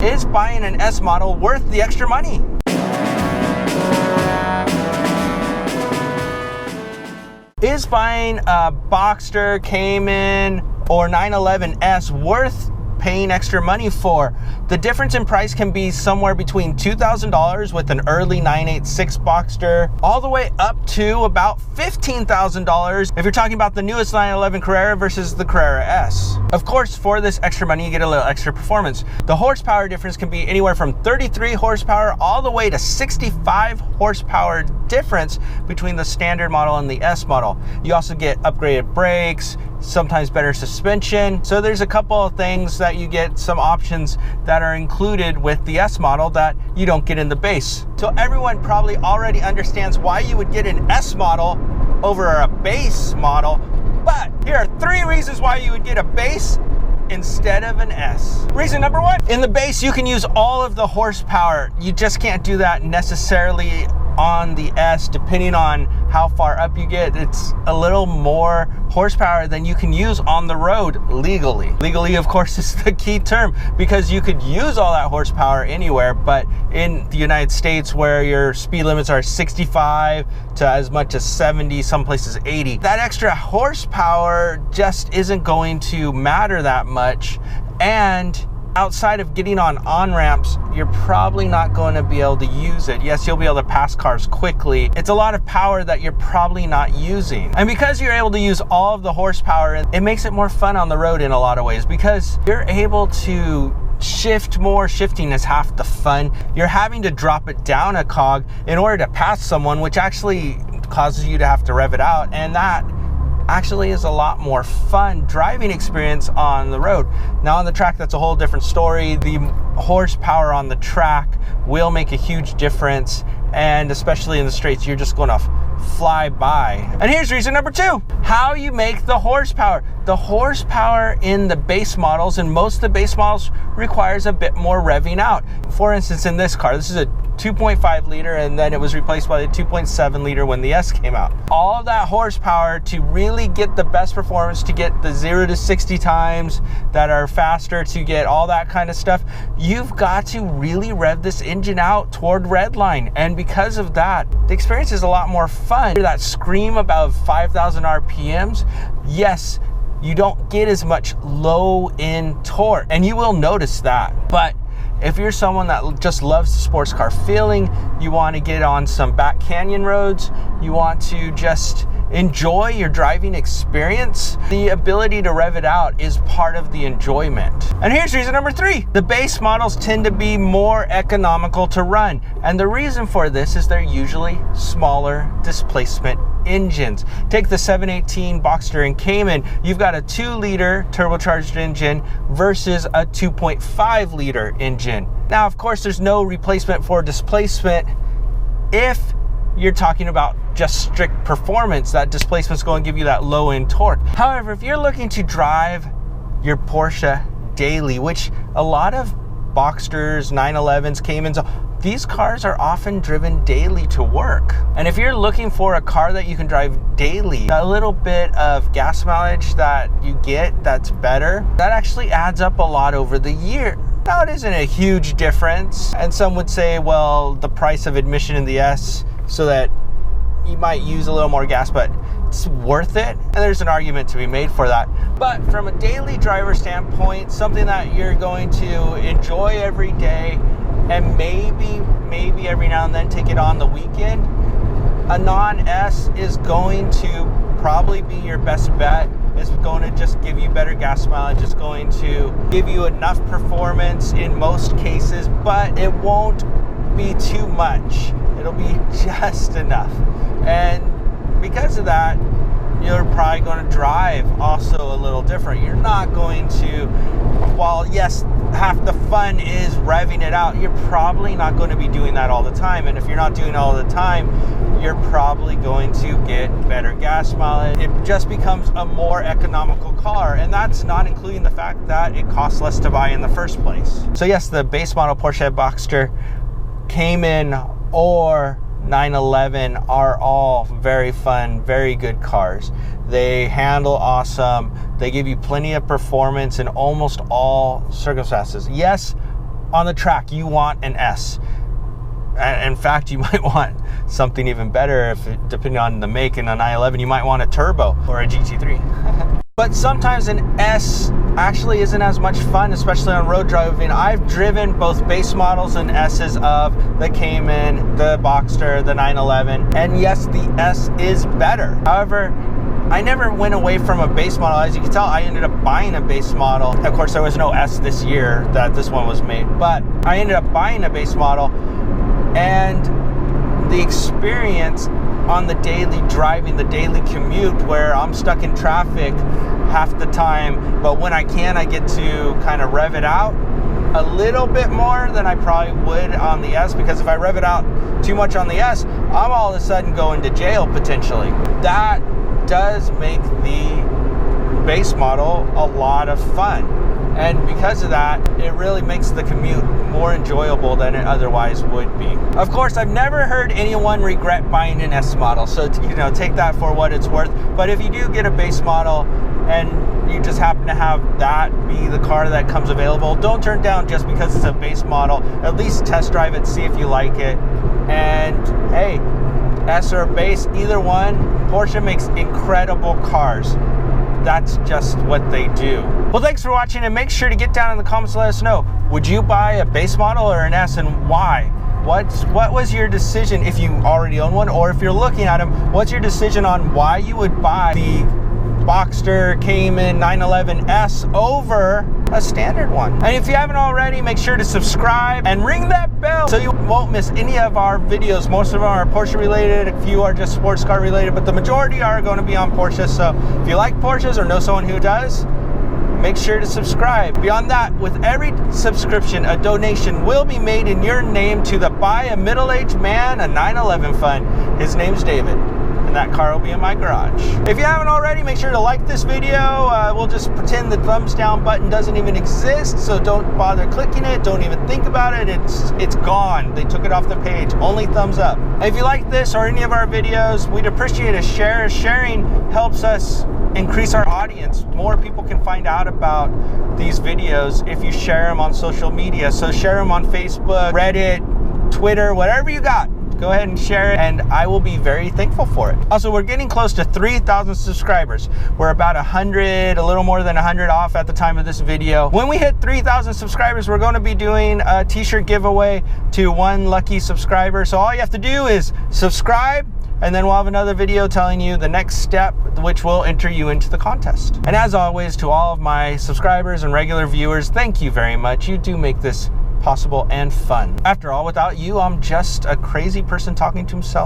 Is buying an S model worth the extra money? Is buying a Boxster, Cayman, or 911 S worth paying extra money for? The difference in price can be somewhere between $2,000 with an early 986 Boxster, all the way up to about $15,000 if you're talking about the newest 911 Carrera versus the Carrera S. Of course, for this extra money, you get a little extra performance. The horsepower difference can be anywhere from 33 horsepower all the way to 65 horsepower difference between the standard model and the S model. You also get upgraded brakes, sometimes better suspension. So there's a couple of things that you get, some options that are included with the S model that you don't get in the base. So everyone probably already understands why you would get an S model over a base model, but here are 3 reasons why you would get a base instead of an S. Reason number 1, in the base you can use all of the horsepower. You just can't do that necessarily on the S, depending on how far up you get. It's a little more horsepower than you can use on the road legally. Legally, of course, is the key term, because you could use all that horsepower anywhere, but in the United States, where your speed limits are 65 to as much as 70, some places 80, that extra horsepower just isn't going to matter that much. And outside of getting on ramps, you're probably not going to be able to use it. Yes, you'll be able to pass cars quickly. It's a lot of power that you're probably not using. And because you're able to use all of the horsepower, it makes it more fun on the road in a lot of ways, because you're able to shift more. Shifting is half the fun. You're having to drop it down a cog in order to pass someone, which actually causes you to have to rev it out, and that actually is a lot more fun driving experience on the road. Now on the track, that's a whole different story. The horsepower on the track will make a huge difference, and especially in the straights, you're just going to fly by. And here's reason number 2, how you make the horsepower. The horsepower in the base models, and most of the base models, requires a bit more revving out. For instance, in this car, this is a 2.5 liter, and then it was replaced by the 2.7 liter when the S came out. All of that horsepower to really get the best performance, to get the 0 to 60 times that are faster, to get all that kind of stuff, you've got to really rev this engine out toward redline. And because of that, the experience is a lot more fun. That scream above 5,000 RPMs, yes, you don't get as much low end torque, and you will notice that. But if you're someone that just loves the sports car feeling, you want to get on some back canyon roads, you want to just enjoy your driving experience, the ability to rev it out is part of the enjoyment. And here's reason number 3. The base models tend to be more economical to run. And the reason for this is they're usually smaller displacement engines. Take the 718 Boxster and Cayman, you've got a 2-liter turbocharged engine versus a 2.5 liter engine. Now, of course, there's no replacement for displacement if you're talking about just strict performance. That displacement's going to give you that low end torque. However, if you're looking to drive your Porsche daily, which a lot of Boxsters, 911s, Caymans, these cars are often driven daily to work. And if you're looking for a car that you can drive daily, a little bit of gas mileage that you get that's better, that actually adds up a lot over the year. Now, it isn't a huge difference, and some would say, well, the price of admission in the S, so that you might use a little more gas, but it's worth it. And there's an argument to be made for that. But from a daily driver standpoint, something that you're going to enjoy every day, and maybe every now and then take it on the weekend, a non-S is going to probably be your best bet. It's going to just give you better gas mileage. It's going to give you enough performance in most cases, but it won't be too much. It'll be just enough. And because of that, you're probably going to drive also a little different. You're not going to, while yes, half the fun is revving it out, you're probably not going to be doing that all the time. And if you're not doing it all the time, you're probably going to get better gas mileage. It just becomes a more economical car, and that's not including the fact that it costs less to buy in the first place. So yes, the base model Porsche Boxster, Cayman, or 911 are all very fun, very good cars. They handle awesome. They give you plenty of performance in almost all circumstances. Yes, on the track, you want an S. In fact, you might want something even better depending on the make. In a 911, you might want a turbo or a GT3. But sometimes an S actually isn't as much fun, especially on road driving. I've driven both base models and S's of the Cayman, the Boxster, the 911, and yes, the S is better. However, I never went away from a base model. As you can tell, I ended up buying a base model. Of course, there was no S this year that this one was made, but I ended up buying a base model, and the experience on the daily driving, the daily commute, where I'm stuck in traffic half the time, but when I can, I get to kind of rev it out a little bit more than I probably would on the S, because if I rev it out too much on the S, I'm all of a sudden going to jail potentially. That does make the base model a lot of fun. And because of that, it really makes the commute more enjoyable than it otherwise would be. Of course, I've never heard anyone regret buying an S model, so take that for what it's worth. But if you do get a base model and you just happen to have that be the car that comes available, don't turn down just because it's a base model. At least test drive it, see if you like it. And hey, S or base, either one, Porsche makes incredible cars. That's just what they do. Well, thanks for watching, and make sure to get down in the comments to let us know, would you buy a base model or an S, and why? What was your decision, if you already own one, or if you're looking at them, what's your decision on why you would buy the Boxster Cayman 911 S over a standard one? And if you haven't already, make sure to subscribe and ring that bell so you won't miss any of our videos. Most of them are Porsche related, a few are just sports car related, but the majority are going to be on Porsche. So if you like Porsches or know someone who does, make sure to subscribe. Beyond that, with every subscription, a donation will be made in your name to the Buy a Middle-Aged Man a 911 Fund. His name's David, and that car will be in my garage. If you haven't already, make sure to like this video. We'll just pretend the thumbs down button doesn't even exist, so don't bother clicking it. Don't even think about it. It's gone. They took it off the page. Only thumbs up. And if you like this or any of our videos, we'd appreciate a share. Sharing helps us increase our audience. More people can find out about these videos if you share them on social media. So share them on Facebook, Reddit, Twitter, whatever you got. Go ahead and share it, and I will be very thankful for it. Also, we're getting close to 3,000 subscribers. We're about 100, a little more than 100 off at the time of this video. When we hit 3,000 subscribers, we're going to be doing a t-shirt giveaway to one lucky subscriber. So all you have to do is subscribe, and then we'll have another video telling you the next step, which will enter you into the contest. And as always, to all of my subscribers and regular viewers, thank you very much. You do make this possible and fun. After all, without you, I'm just a crazy person talking to himself.